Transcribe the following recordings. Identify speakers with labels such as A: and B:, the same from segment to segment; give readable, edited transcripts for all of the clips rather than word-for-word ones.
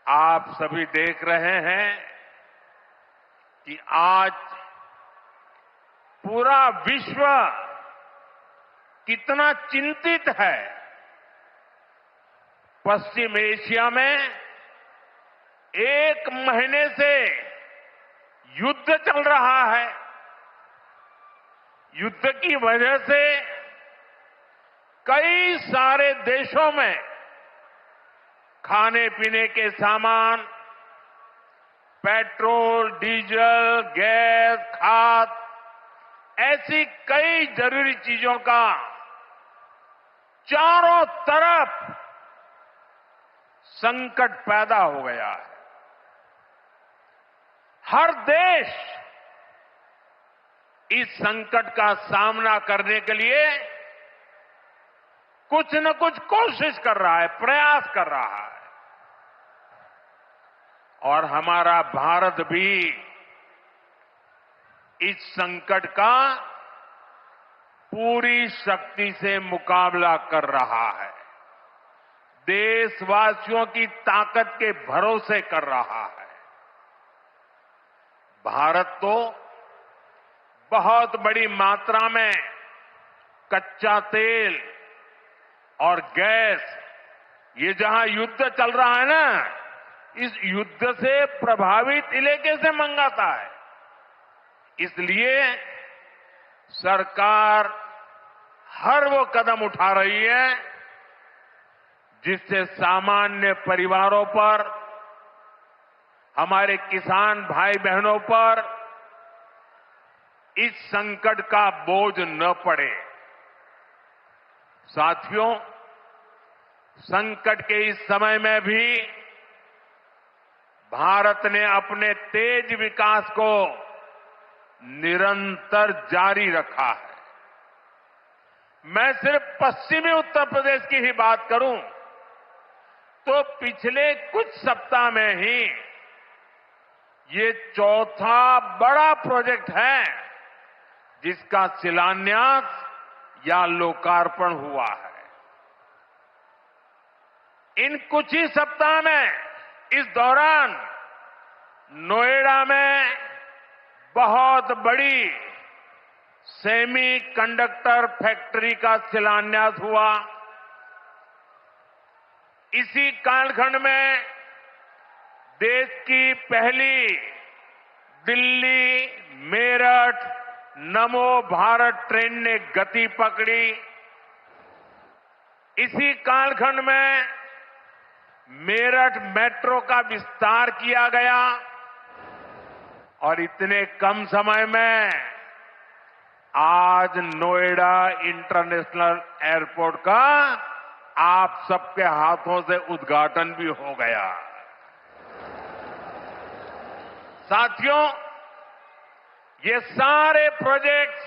A: आप सभी देख रहे हैं कि आज पूरा विश्व कितना चिंतित है। पश्चिम एशिया में एक महीने से युद्ध चल रहा है। युद्ध की वजह से कई सारे देशों में खाने पीने के सामान, पेट्रोल, डीजल, गैस, खाद, ऐसी कई जरूरी चीजों का चारों तरफ संकट पैदा हो गया है। हर देश इस संकट का सामना करने के लिए कुछ न कुछ कोशिश कर रहा है, प्रयास कर रहा है। और हमारा भारत भी इस संकट का पूरी शक्ति से मुकाबला कर रहा है। देशवासियों की ताकत के भरोसे कर रहा है। भारत तो बहुत बड़ी मात्रा में कच्चा तेल और गैस, ये जहां युद्ध चल रहा है ना, इस युद्ध से प्रभावित इलाके से मंगाता है। इसलिए सरकार हर वो कदम उठा रही है जिससे सामान्य परिवारों पर, हमारे किसान भाई बहनों पर इस संकट का बोझ न पड़े। साथियों, संकट के इस समय में भी भारत ने अपने तेज विकास को निरंतर जारी रखा है। मैं सिर्फ पश्चिमी उत्तर प्रदेश की ही बात करूं तो पिछले कुछ सप्ताह में ही ये चौथा बड़ा प्रोजेक्ट है जिसका शिलान्यास या लोकार्पण हुआ है। इन कुछ ही सप्ताह में, इस दौरान नोएडा में बहुत बड़ी सेमी कंडक्टर फैक्ट्री का शिलान्यास हुआ। इसी कालखंड में देश की पहली दिल्ली मेरठ नमो भारत ट्रेन ने गति पकड़ी। इसी कालखंड में मेरठ मेट्रो का विस्तार किया गया और इतने कम समय में आज नोएडा इंटरनेशनल एयरपोर्ट का आप सबके हाथों से उद्घाटन भी हो गया। साथियों, ये सारे प्रोजेक्ट्स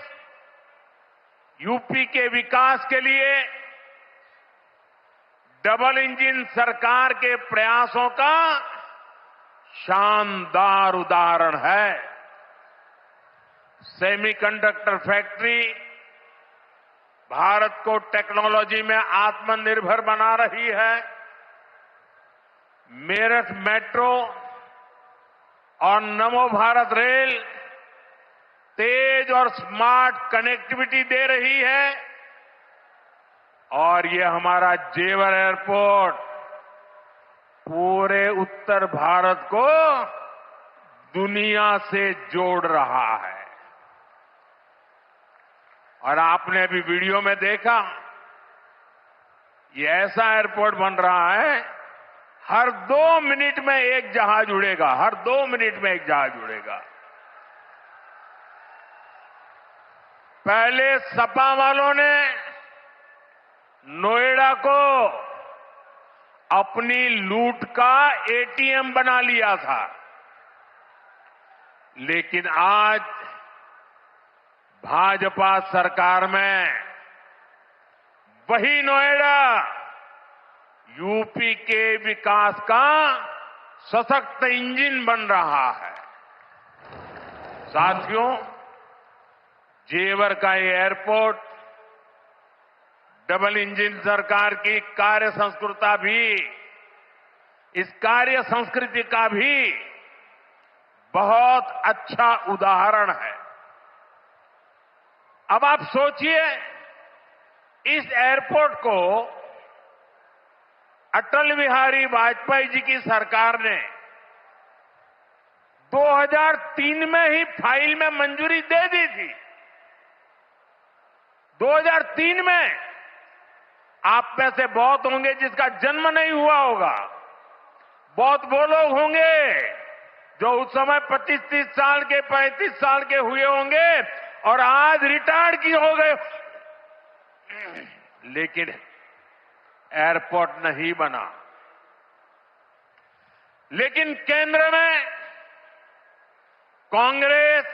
A: यूपी के विकास के लिए डबल इंजन सरकार के प्रयासों का शानदार उदाहरण है। सेमीकंडक्टर फैक्ट्री भारत को टेक्नोलॉजी में आत्मनिर्भर बना रही है। मेरठ मेट्रो और नमो भारत रेल तेज और स्मार्ट कनेक्टिविटी दे रही है और ये हमारा जेवर एयरपोर्ट पूरे उत्तर भारत को दुनिया से जोड़ रहा है। और आपने अभी वीडियो में देखा, ये ऐसा एयरपोर्ट बन रहा है, हर 2 मिनट में एक जहाज उड़ेगा, हर 2 मिनट में एक जहाज उड़ेगा। पहले सपा वालों ने नोएडा को अपनी लूट का एटीएम बना लिया था, लेकिन आज भाजपा सरकार में वही नोएडा यूपी के विकास का सशक्त इंजन बन रहा है। साथियों, जेवर का ये एयरपोर्ट डबल इंजन सरकार की कार्य संस्कृता भी इस कार्य संस्कृति का भी बहुत अच्छा उदाहरण है। अब आप सोचिए, इस एयरपोर्ट को अटल बिहारी वाजपेयी जी की सरकार ने 2003 में ही फाइल में मंजूरी दे दी थी। 2003 में। आप में से बहुत होंगे जिसका जन्म नहीं हुआ होगा। बहुत वो लोग होंगे जो उस समय 25-30 साल के, 35 साल के हुए होंगे और आज रिटायर्ड की हो गए। लेकिन एयरपोर्ट नहीं बना। लेकिन केंद्र में कांग्रेस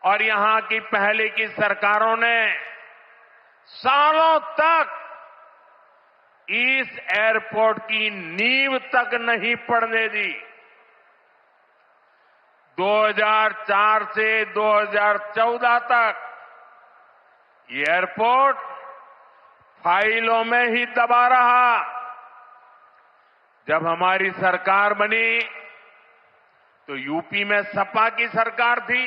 A: और यहां की पहले की सरकारों ने सालों तक इस एयरपोर्ट की नींव तक नहीं पड़ने दी। 2004 से 2014 तक ये एयरपोर्ट फाइलों में ही दबा रहा। जब हमारी सरकार बनी तो यूपी में सपा की सरकार थी।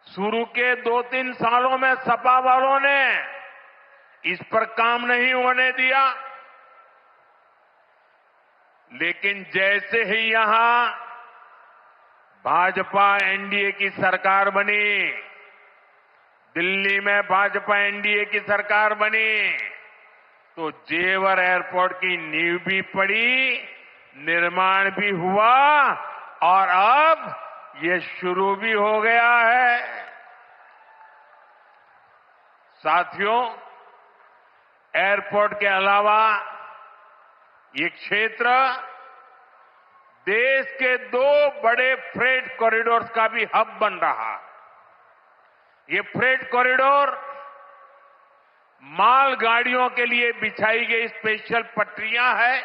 A: शुरू के 2-3 सालों में सपा वालों ने इस पर काम नहीं होने दिया। लेकिन जैसे ही यहां भाजपा एनडीए की सरकार बनी, दिल्ली में भाजपा एनडीए की सरकार बनी, तो जेवर एयरपोर्ट की नींव भी पड़ी, निर्माण भी हुआ और अब ये शुरू भी हो गया है। साथियों, एयरपोर्ट के अलावा ये क्षेत्र देश के 2 बड़े फ्रेट कॉरिडोर्स का भी हब बन रहा है। ये फ्रेट कॉरिडोर मालगाड़ियों के लिए बिछाई गई स्पेशल पटरियां हैं।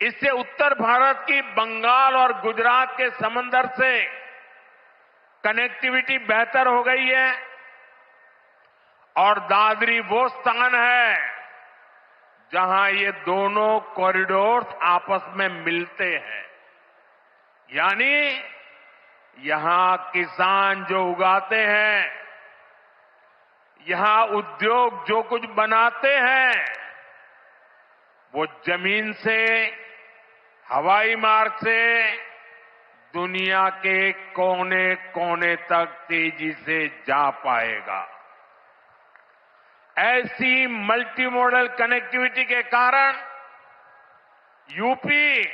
A: इससे उत्तर भारत की बंगाल और गुजरात के समंदर से कनेक्टिविटी बेहतर हो गई है और दादरी वो स्थान है जहां ये दोनों कॉरिडोर्स आपस में मिलते हैं। यानी यहां किसान जो उगाते हैं, यहां उद्योग जो कुछ बनाते हैं, वो जमीन से, हवाई मार्ग से दुनिया के कोने कोने तक तेजी से जा पाएगा। ऐसी मल्टी मॉडल कनेक्टिविटी के कारण यूपी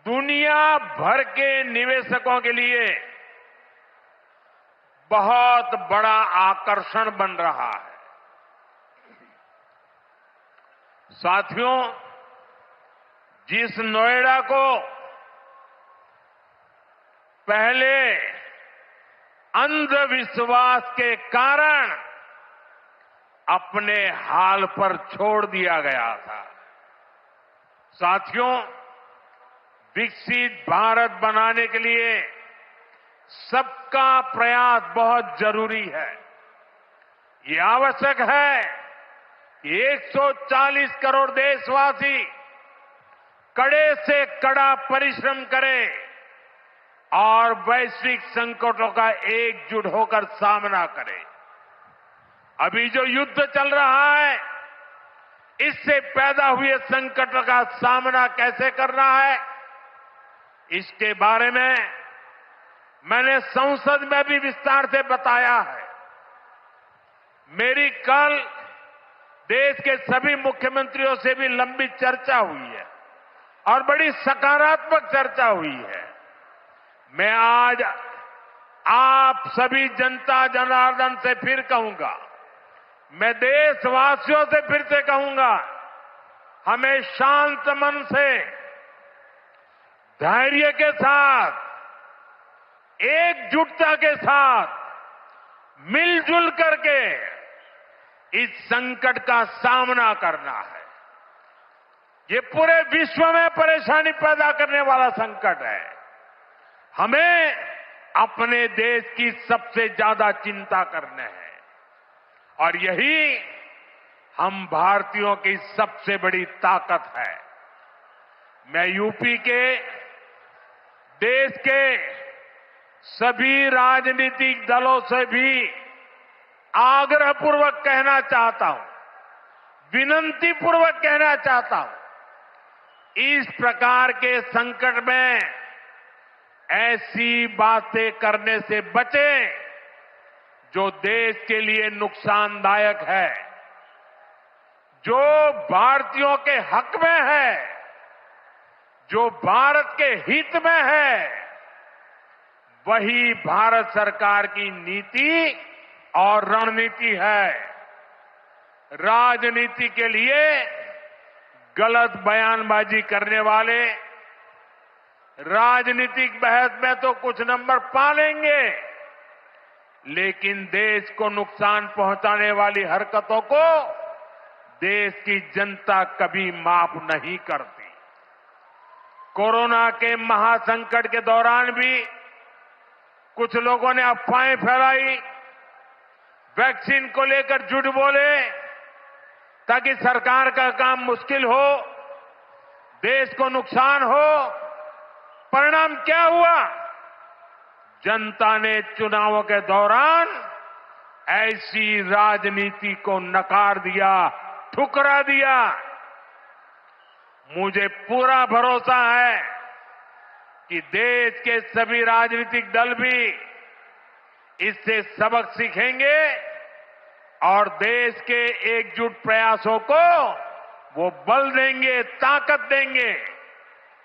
A: दुनिया भर के निवेशकों के लिए बहुत बड़ा आकर्षण बन रहा है। साथियों, जिस नोएडा को पहले अंधविश्वास के कारण अपने हाल पर छोड़ दिया गया था, साथियों, विकसित भारत बनाने के लिए सबका प्रयास बहुत जरूरी है। ये आवश्यक है कि 140 करोड़ देशवासी कड़े से कड़ा परिश्रम करें और वैश्विक संकटों का एकजुट होकर सामना करें। अभी जो युद्ध चल रहा है, इससे पैदा हुए संकटों का सामना कैसे करना है, इसके बारे में मैंने संसद में भी विस्तार से बताया है। मेरी कल देश के सभी मुख्यमंत्रियों से भी लंबी चर्चा हुई है और बड़ी सकारात्मक चर्चा हुई है। मैं आज आप सभी जनता जनार्दन से फिर कहूंगा, मैं देशवासियों से फिर से कहूंगा, हमें शांत मन से, धैर्य के साथ, एकजुटता के साथ, मिलजुल करके इस संकट का सामना करना है। ये पूरे विश्व में परेशानी पैदा करने वाला संकट है। हमें अपने देश की सबसे ज्यादा चिंता करनी है और यही हम भारतीयों की सबसे बड़ी ताकत है। मैं यूपी के, देश के सभी राजनीतिक दलों से भी आग्रहपूर्वक कहना चाहता हूं, विनंतीपूर्वक कहना चाहता हूं, इस प्रकार के संकट में ऐसी बातें करने से बचें जो देश के लिए नुकसानदायक है, जो भारतीयों के हक में है, जो भारत के हित में है, वही भारत सरकार की नीति और रणनीति है। राजनीति के लिए गलत बयानबाजी करने वाले राजनीतिक बहस में तो कुछ नंबर पा लेंगे, लेकिन देश को नुकसान पहुंचाने वाली हरकतों को देश की जनता कभी माफ नहीं करती। कोरोना के महासंकट के दौरान भी कुछ लोगों ने अफवाहें फैलाई, वैक्सीन को लेकर झूठ बोले ताकि सरकार का काम मुश्किल हो, देश को नुकसान हो। परिणाम क्या हुआ? जनता ने चुनावों के दौरान ऐसी राजनीति को नकार दिया, ठुकरा दिया। मुझे पूरा भरोसा है कि देश के सभी राजनीतिक दल भी इससे सबक सीखेंगे और देश के एकजुट प्रयासों को वो बल देंगे, ताकत देंगे।